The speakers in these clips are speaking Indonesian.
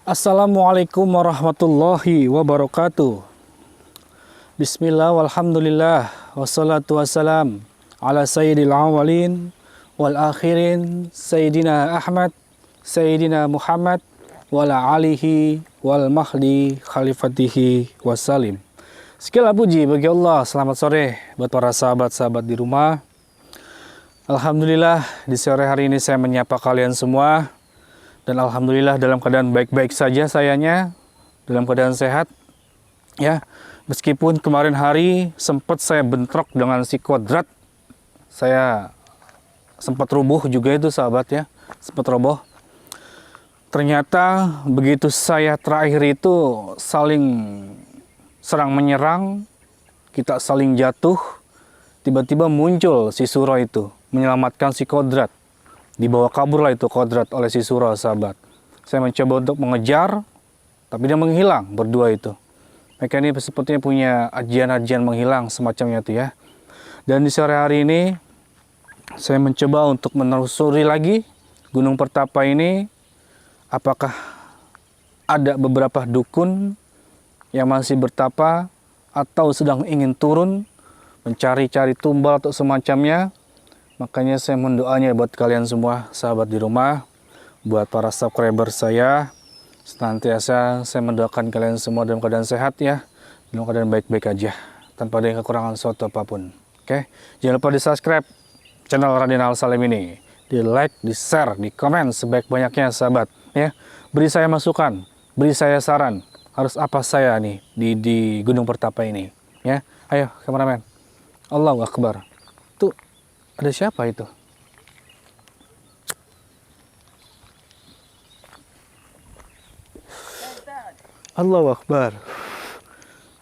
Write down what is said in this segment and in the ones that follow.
Assalamualaikum warahmatullahi wabarakatuh. Bismillah walhamdulillah wassalatu wassalam ala sayyidil awalin wal akhirin sayyidina Ahmad sayyidina Muhammad wala alihi wal mahdi khalifatihi wassalim. Segala puji bagi Allah. Selamat sore buat para sahabat-sahabat di rumah. Alhamdulillah di sore hari ini saya menyapa kalian semua. Dan alhamdulillah dalam keadaan baik-baik saja sayanya, dalam keadaan sehat. Ya, meskipun kemarin hari sempat saya bentrok dengan si kodrat, saya sempat rubuh juga itu sahabat ya, sempat roboh. Ternyata begitu saya terakhir itu saling serang menyerang, kita saling jatuh, tiba-tiba muncul si Suro itu menyelamatkan si kodrat. Dibawa kabur lah itu kodrat oleh si Suro sahabat. Saya mencoba untuk mengejar, tapi dia menghilang berdua itu. Mereka ini sepertinya punya ajian-ajian menghilang semacamnya itu ya. Dan di sore hari ini saya mencoba untuk menelusuri lagi Gunung Pertapa ini. Apakah ada beberapa dukun yang masih bertapa atau sedang ingin turun mencari-cari tumbal atau semacamnya. Makanya saya mendoanya buat kalian semua sahabat di rumah, buat para subscriber saya, senantiasa saya mendoakan kalian semua dalam keadaan sehat ya, dalam keadaan baik-baik aja, tanpa ada kekurangan suatu apapun. Oke, jangan lupa di subscribe channel Raden Al Salim ini, di like, di share, di komen sebaik-banyaknya sahabat ya. Beri saya masukan, beri saya saran, harus apa saya nih di Gunung Pertapa ini ya. Ayo kameramen, Allahu Akbar. Tuh ada siapa itu? Allahu Akbar.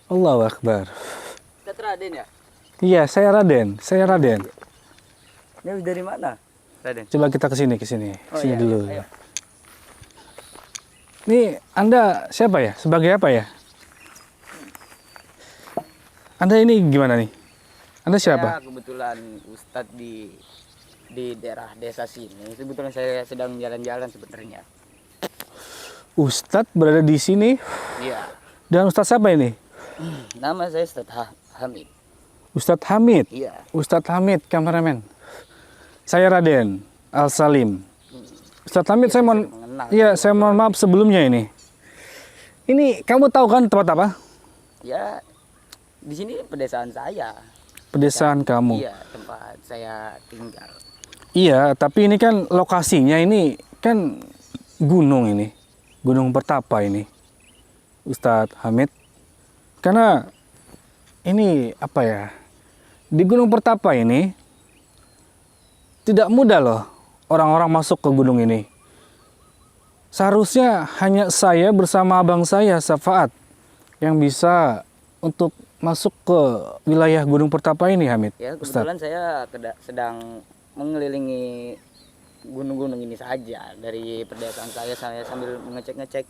Allahu Akbar. Ustaz Raden ya? Iya, saya Raden. Saya Raden. Ini dari mana, Raden? Coba kita ke sini sini Iya, dulu. ayo. Ini Anda siapa ya? Sebagai apa ya? Anda ini gimana nih? Anda siapa? Saya kebetulan Ustadz di daerah desa sini. Kebetulan saya sedang jalan-jalan sebenarnya. Ustadz berada di sini. Iya. Dan Ustadz siapa ini? Nama saya Ustadz Hamid. Ustadz Hamid. Iya. Ustadz Hamid, kameramen. Saya Raden Al Salim. Ustadz Hamid, Iya, saya mohon maaf sebelumnya ini. Ini kamu tahu kan tempat apa? Ya, di sini pedesaan saya. Pedesaan kamu. Iya, tempat saya tinggal. Iya, tapi ini kan lokasinya ini kan gunung ini. Gunung Pertapa ini. Ustadz Hamid. Karena ini apa ya? Di Gunung Pertapa ini tidak mudah loh orang-orang masuk ke gunung ini. Seharusnya hanya saya bersama abang saya, Safaat, yang bisa untuk masuk ke wilayah Gunung Pertapa ini, Hamid. Ya, kebetulan saya sedang mengelilingi gunung-gunung ini saja. Dari pedesaan saya sambil mengecek-ngecek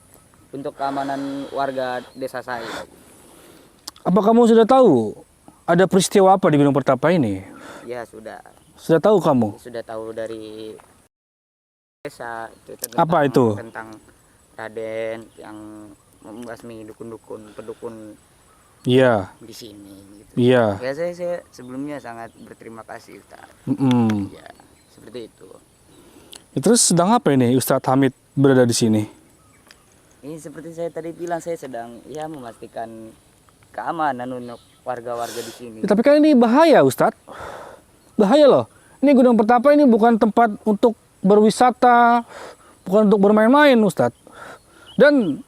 untuk keamanan warga desa saya. Apa kamu sudah tahu ada peristiwa apa di Gunung Pertapa ini? Ya, sudah. Sudah tahu kamu? Sudah tahu dari desa Apa itu? Tentang Raden yang membasmi dukun-dukun, pedukun Iya. di sini gitu. Iya. Ya, saya sebelumnya sangat berterima kasih, Ustaz. Ya, seperti itu. Terus sedang apa ini Ustadz Hamid berada di sini? Ini seperti saya tadi bilang, saya sedang ya memastikan keamanan untuk warga-warga di sini. Ya, tapi kan ini bahaya Ustadz. Bahaya loh. Ini Gunung Pertapa ini bukan tempat untuk berwisata, bukan untuk bermain-main Ustadz. Dan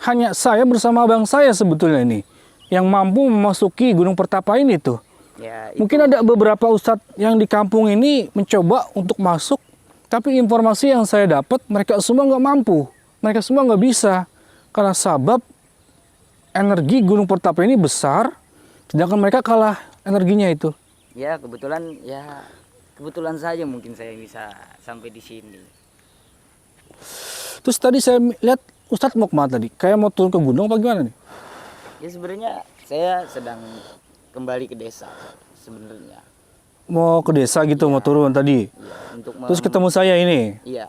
hanya saya bersama abang saya sebetulnya ini yang mampu memasuki Gunung Pertapa ini tuh. Ya, Mungkin ada beberapa ustadz yang di kampung ini mencoba untuk masuk, tapi informasi yang saya dapat mereka semua nggak mampu, mereka semua nggak bisa karena sabab energi Gunung Pertapa ini besar, sedangkan mereka kalah energinya itu. Ya, kebetulan saja mungkin saya bisa sampai di sini. Terus tadi saya lihat ustadz mau kemana tadi? Kayak mau turun ke gunung apa gimana nih? Ya, sebenarnya saya sedang kembali ke desa sebenarnya. Mau ke desa gitu, mau turun tadi. Iya, Terus ketemu saya ini. Iya,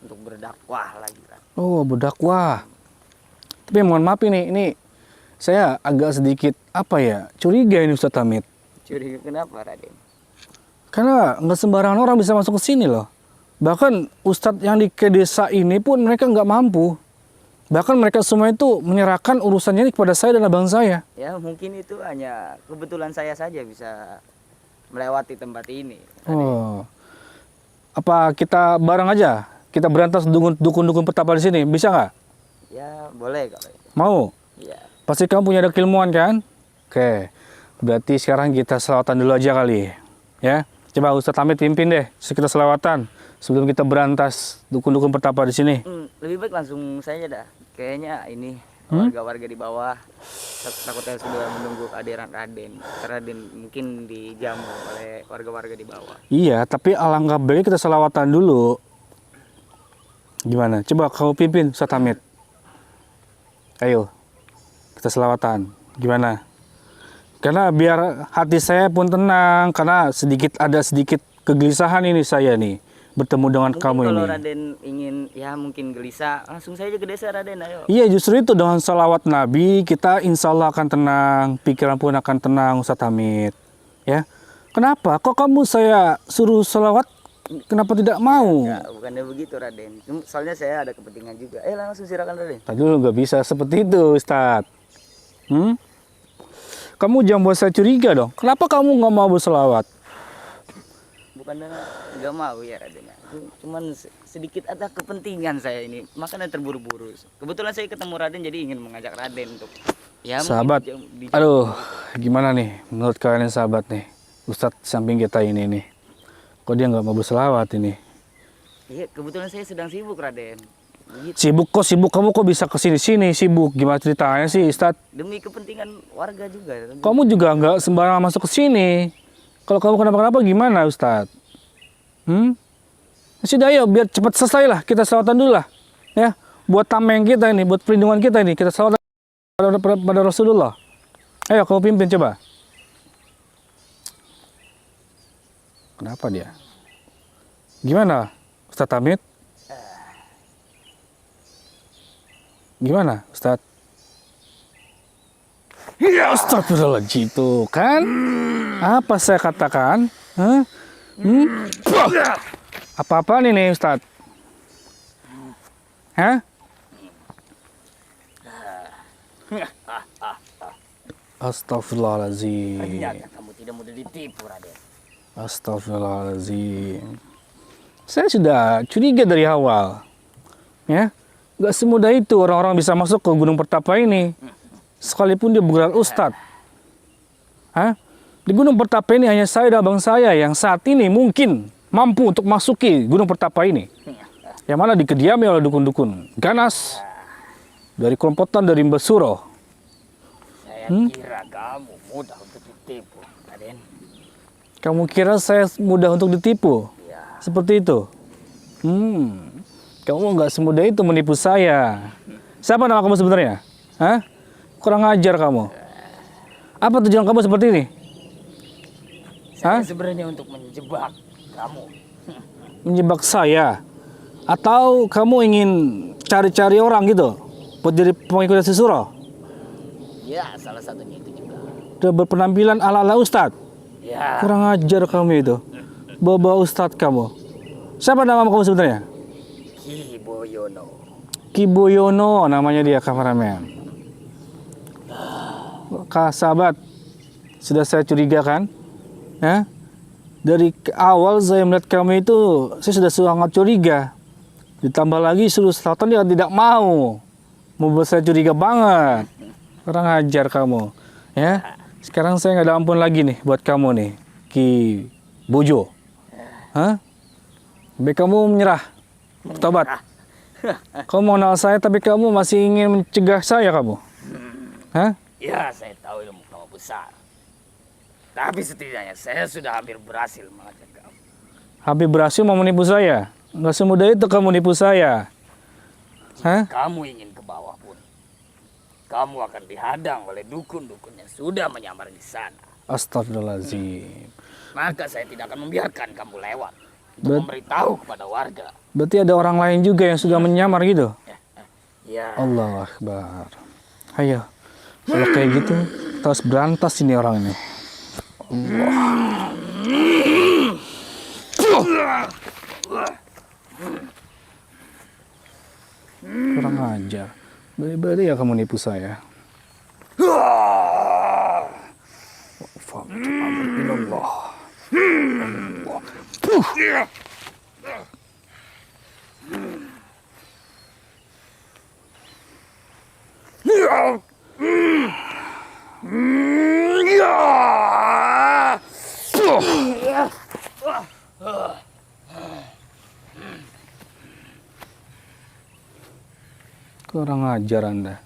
untuk berdakwah lagi kan. Oh, berdakwah. Tapi mohon maaf ini saya agak sedikit curiga ini Ustadz Hamid. Curiga kenapa, Raden? Karena nggak sembarangan orang bisa masuk ke sini loh. Bahkan Ustadz yang di ke desa ini pun mereka nggak mampu. Bahkan mereka semua itu menyerahkan urusannya ini kepada saya dan abang saya. Ya mungkin itu hanya kebetulan saya saja bisa melewati tempat ini, Raden. Oh. Apa kita bareng aja? Kita berantas dukun-dukun pertapa di sini, bisa nggak? Ya boleh kalau itu. Mau? Iya. Pasti kamu punya ada keilmuan kan? Oke. Berarti sekarang kita selawatan dulu aja kali. Ya. Coba Ustadz Hamid pimpin deh. Kita selawatan sebelum kita berantas dukun-dukun pertapa di sini. Lebih baik langsung saja dah. Kayaknya ini warga-warga di bawah takutnya sudah menunggu kehadiran Raden. Raden mungkin dijamu oleh warga-warga di bawah. Iya, tapi alangkah baiknya kita selawatan dulu. Gimana? Coba kau pimpin Ustadz Hamid. Ayo, kita selawatan. Gimana? Karena biar hati saya pun tenang, karena ada sedikit kegelisahan ini saya nih bertemu dengan Mungkin kamu kalau ini. Raden ingin mungkin gelisah, langsung saja ke desa Raden, ayo. Iya, justru itu dengan salawat Nabi kita insya Allah akan tenang, pikiran pun akan tenang Ustadz Hamid. Ya, kenapa? Kok kamu saya suruh salawat? Kenapa tidak mau? Enggak, bukannya begitu Raden. Soalnya saya ada kepentingan juga. Langsung silakan Raden. Tadi lu nggak bisa seperti itu Ustadz. Kamu jangan buat saya curiga dong. Kenapa kamu nggak mau berselawat? Bukannya nggak mau ya Raden. Cuman sedikit ada kepentingan saya ini. Makanya terburu-buru. Kebetulan saya ketemu Raden jadi ingin mengajak Raden untuk sahabat. Aduh, gimana nih menurut kalian sahabat nih? Ustadz samping kita ini nih. Kok dia nggak mau berselawat ini? Iya, kebetulan saya sedang sibuk Raden. Begitu. Sibuk kamu kok bisa kesini sibuk? Gimana ceritanya sih Ustadz? Demi kepentingan warga juga. Kamu juga nggak sembarangan masuk ke sini. Kalau kamu kenapa-kenapa gimana Ustadz? Sudah ayo biar cepat selesai lah. Kita selawatan dulu lah. Ya, buat tameng kita ini, buat perlindungan kita ini. Kita selawatan pada Rasulullah. Ayo kamu pimpin coba. Kenapa dia? Gimana Ustadz Hamid? Gimana Ustadz? Ya astagfirullahaladzim itu kan? Apa saya katakan? Apa-apaan ini Ustadz? Hah? Astagfirullahaladzim. Ternyata kamu tidak mudah ditipu Raden. Astagfirullahaladzim. Saya sudah curiga dari awal. Ya, nggak semudah itu orang-orang bisa masuk ke Gunung Pertapa ini. Sekalipun dia bergelar ustadz. Di Gunung Pertapa ini hanya saya dan abang saya yang saat ini mungkin mampu untuk masuki Gunung Pertapa ini. Yang mana dikediami oleh dukun-dukun ganas dari kelompokan dari Mbah Suro. Saya kira kamu mudah untuk ditipu Raden. Kamu kira saya mudah untuk ditipu? Ya. Seperti itu? Kamu nggak semudah itu menipu saya. Siapa nama kamu sebenarnya? Kurang ajar kamu. Apa tujuan kamu seperti ini? Saya sebenarnya untuk menjebak kamu. Menjebak saya? Atau kamu ingin cari-cari orang gitu? Buat jadi pengikut si Suro? Ya, salah satunya itu juga. Udah berpenampilan ala-ala Ustadz? Ya. Kurang ajar kamu itu. Bawa Ustadz kamu. Siapa nama kamu sebenarnya? Ki Boyono. Ki Boyono namanya dia, kameramen. Sahabat, sudah saya curiga kan? Ya? Dari awal saya melihat kamu itu, saya sudah sangat curiga. Ditambah lagi suruh selatan dia tidak mau. Membuat saya curiga banget. Kurang ajar kamu. Ya? Sekarang saya nggak ada ampun lagi nih buat kamu nih, Ki Bojo. Baik kamu menyerah, bertobat. Kamu mengenal saya tapi kamu masih ingin mencegah saya kamu. Ya, saya tahu ilmu kamu besar. Tapi setidaknya saya sudah hampir berhasil mengajak kamu. Habis berhasil mau menipu saya? Nggak semudah itu kamu nipu saya. Jika kamu ingin ke bawah pun, kamu akan dihadang oleh dukun-dukun yang sudah menyamar di sana. Astagfirullahaladzim. Maka saya tidak akan membiarkan kamu lewat untuk memberitahu kepada warga. Berarti ada orang lain juga yang sudah menyamar gitu? Ya. Allah Akbar. Ayo, kalau kayak gitu, kita harus berantas ini orang ini. Kurang ajar. Beri-beri ya kamu nipu saya. Alhamdulillah. Kurang ajar Anda.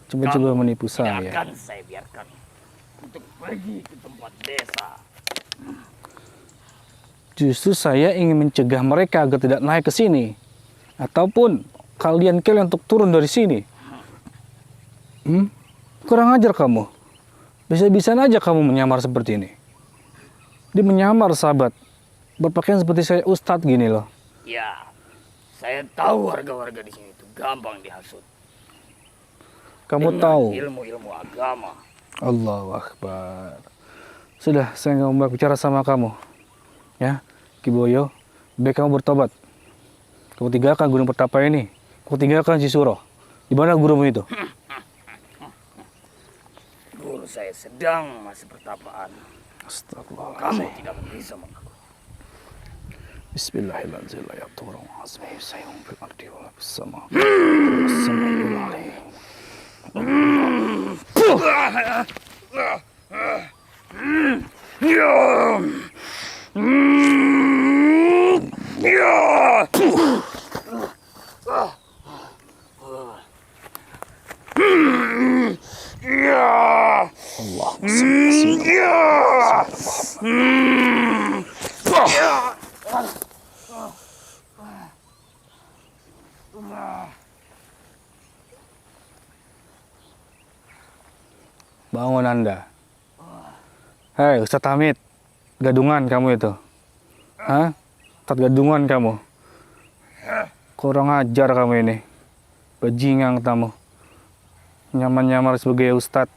Coba-coba menipu saya. Biarkan saya biarkan untuk pergi ke tempat desa. Justru saya ingin mencegah mereka agar tidak naik ke sini. Ataupun kalian untuk turun dari sini. Kurang ajar kamu. Bisa-bisa aja kamu menyamar seperti ini. Dia menyamar sahabat. Berpakaian seperti saya ustadz gini loh. Ya, saya tahu warga-warga di sini itu gampang dihasut. Kamu Dengan tahu. ilmu-ilmu agama. Allahu Akbar. Sudah, saya nggak mau bicara sama kamu. Ya, Kiboyo, baik kamu bertobat. Kamu tinggalkan Gunung Pertapa ini. Kamu tinggalkan Cisuro. Di mana gurumu itu? Guru saya sedang masih pertapaan. Kamu tidak bisa mengaku. Bismillahirrahmanirrahim. La yaqturu azmi sayyum fil ardi wa la fis sama. As-sami'ul 'alim. Bangun Anda. Hei, Ustadz Hamid. Gadungan kamu itu. Hah? Ustadz gadungan kamu. Kurang ajar kamu ini. Bajingan kamu. Nyamar-nyamar sebagai Ustadz.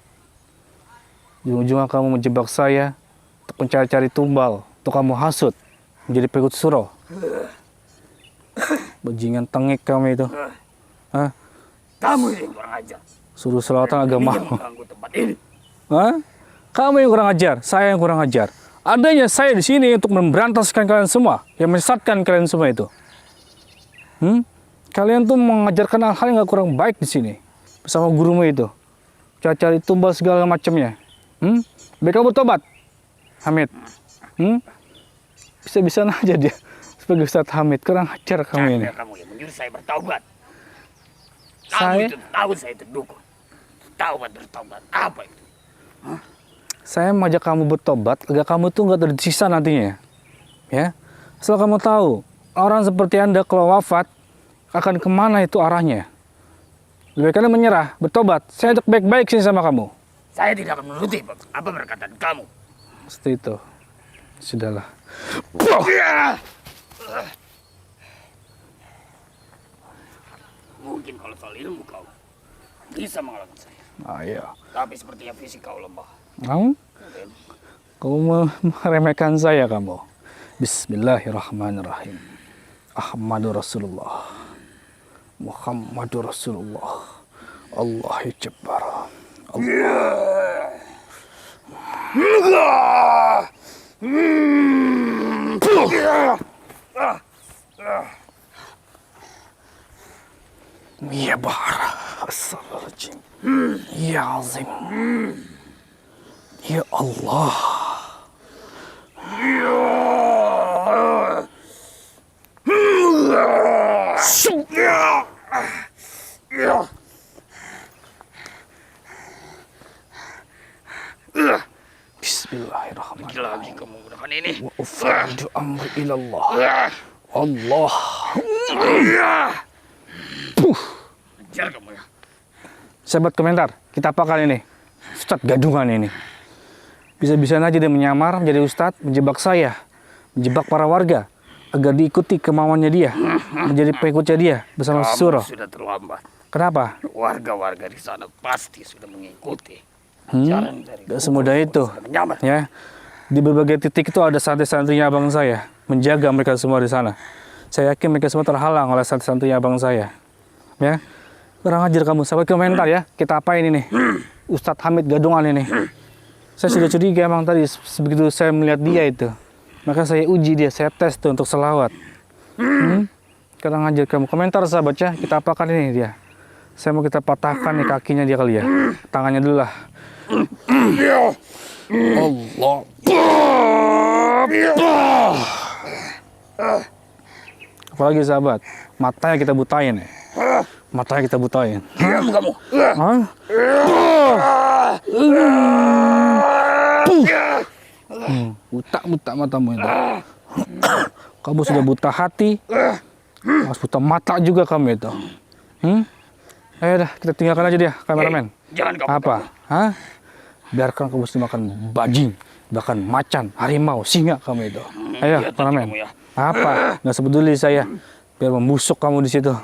Ujung-ujungnya kamu menjebak saya untuk mencari-cari tumbal. Untuk kamu hasut. Menjadi pengikut suro. Bajingan tengik kamu itu. Hah? Kamu yang kurang ajar. Suruh selawatan agama. Mengganggu tempat ini. Hah? Kamu yang kurang ajar, saya yang kurang ajar. Adanya saya di sini untuk memberantaskan kalian semua, yang menyesatkan kalian semua itu. Kalian tuh mengajarkan hal-hal yang gak kurang baik di sini bersama gurumu itu. Cari tumbal segala macamnya. Baik kamu bertobat, Hamid. Bisa-bisa aja dia sebagai Ustadz Hamid. Kurang ajar kamu ini. Kamu yang menyuruh saya bertaubat. Saya? Kamu itu tahu saya itu dukun. Bertobat. Apa itu? Saya mengajak kamu bertobat agar kamu tuh nggak tersiksa nantinya, ya. Asal kamu tahu orang seperti Anda kalau wafat akan kemana itu arahnya. Lebih baik Anda menyerah, bertobat. Saya ajak baik-baik sini sama kamu. Saya tidak akan menuruti apa perkataan kamu. Seperti itu. Sudahlah. Mungkin kalau soal ilmu kau bisa mengalahkan saya. Iya. Tapi sepertinya fisik kau lemah. Kamu meremehkan saya kamu. Bismillahirrahmanirrahim. Ahmadu Rasulullah. Muhammadu Rasulullah. Allahu Jabbar. Ya Bahra. Astagfirullahaladzim. Ya Azim. Ya Allah. Bismillahirrahmanirrahim. Lagi kamu menggunakan ini. Wa ufawwidu amri ilallah. Allah. Ajar kamu ya. Sahabat komentar, kita apakan ini? Ustadz gadungan ini. Bisa-bisa aja dia menyamar menjadi ustadz, menjebak saya, menjebak para warga agar diikuti kemauannya dia, menjadi pengikutnya dia bersama Kamu surah. sudah terlambat. Kenapa? Warga-warga di sana pasti sudah mengikuti Hmm, ajaran dari gak semudah itu. sudah menyamar. Ya, di berbagai titik itu ada santri-santrinya abang saya, menjaga mereka semua di sana. Saya yakin mereka semua terhalang oleh santri-santrinya abang saya. Ya, kurang ajar kamu. Sampai komentar ya, kita apain ini? Ustadz Hamid Gadungan ini. Saya sudah curiga emang tadi begitu saya melihat dia itu. Maka saya uji dia, saya tes tuh untuk selawat. Kurang ajar kamu. Komentar sahabat ya, kita apakan ini dia. Saya mau kita patahkan nih kakinya dia kali ya. Tangannya dulu lah. Allah. Apalagi sahabat, matanya kita butain ya. Matanya kita butain. Diam kamu. Hah? Buta matamu itu. Kamu sudah buta hati, harus buta mata juga kamu itu. Ayo dah, kita tinggalkan aja dia, kameramen. Jangan kamu. Apa? Hah? Biarkan kamu mesti makan bajing, bahkan macan, harimau, singa kamu itu. Ayo, lihat kameramen. kamu ya. Apa? Nggak sepeduli saya. Biar membusuk kamu di situ.